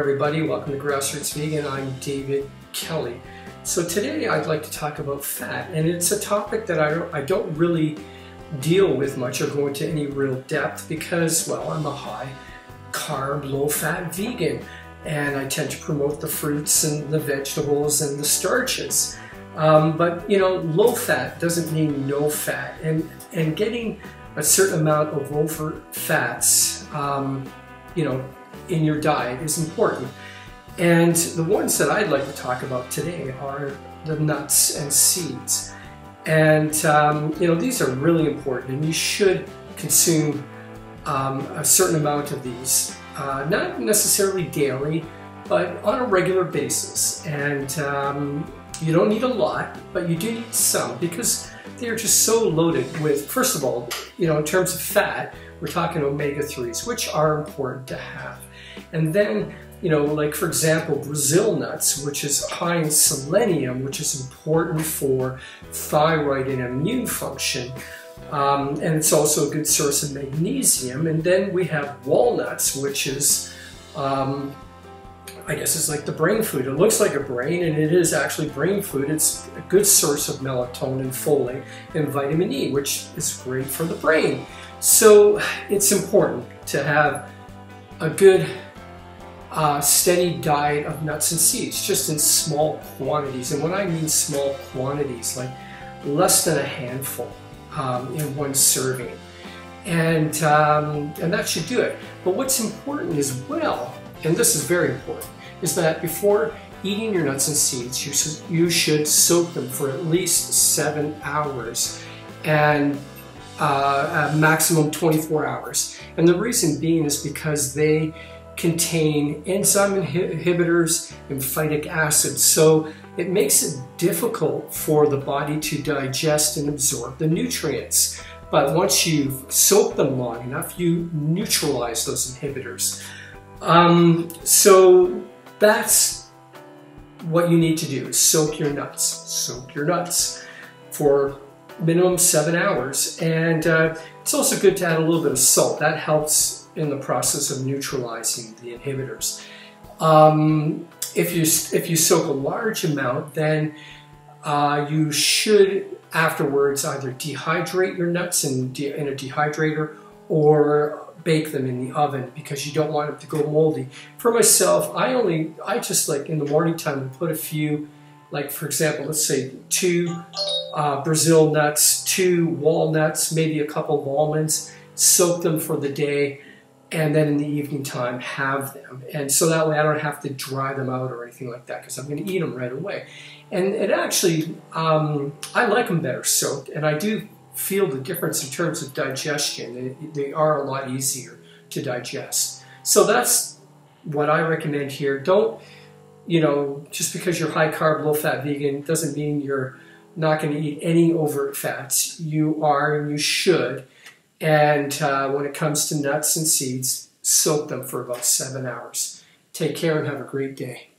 everybody, welcome to Grassroots Vegan. I'm David Kelly. So today I'd like to talk about fat, and it's a topic that I don't really deal with much or go into any real depth because, well, I'm a high carb, low fat vegan, and I tend to promote the fruits and the vegetables and the starches. But you know, low fat doesn't mean no fat, and getting a certain amount of over fats, you know, in your diet is important. And the ones that I'd like to talk about today are the nuts and seeds. And you know, these are really important, and you should consume a certain amount of these, not necessarily daily, but on a regular basis. And you don't need a lot, but you do need some because they're just so loaded with, first of all, you know, in terms of fat, we're talking omega-3s, which are important to have. And then, you know, like for example, Brazil nuts, which is high in selenium, which is important for thyroid and immune function. And it's also a good source of magnesium. And then we have walnuts, which is, I guess it's like the brain food. It looks like a brain, and it is actually brain food. It's a good source of melatonin, folate, and vitamin E, which is great for the brain. So it's important to have a good steady diet of nuts and seeds, just in small quantities. And when I mean small quantities, like less than a handful in one serving. And that should do it. But what's important as well, and this is very important, is that before eating your nuts and seeds, you should soak them for at least 7 hours, and a maximum 24 hours. And the reason being is because they contain enzyme inhibitors and phytic acid, so it makes it difficult for the body to digest and absorb the nutrients. But once you've soaked them long enough, you neutralize those inhibitors. So that's what you need to do, is soak your nuts. Soak your nuts for minimum 7 hours. And it's also good to add a little bit of salt. That helps in the process of neutralizing the inhibitors. If you soak a large amount, then you should afterwards either dehydrate your nuts in a dehydrator or bake them in the oven, because you don't want them to go moldy. For myself, I just like in the morning time put a few, like for example, let's say 2 Brazil nuts, 2 walnuts, maybe a couple of almonds, soak them for the day, and then in the evening time have them. And so that way I don't have to dry them out or anything like that, because I'm going to eat them right away. And it actually, I like them better soaked, and I do feel the difference in terms of digestion. They are a lot easier to digest. So that's what I recommend here. Don't, you know, just because you're high carb, low fat vegan doesn't mean you're not going to eat any overt fats. You are, and you should. And when it comes to nuts and seeds, soak them for about 7 hours. Take care and have a great day.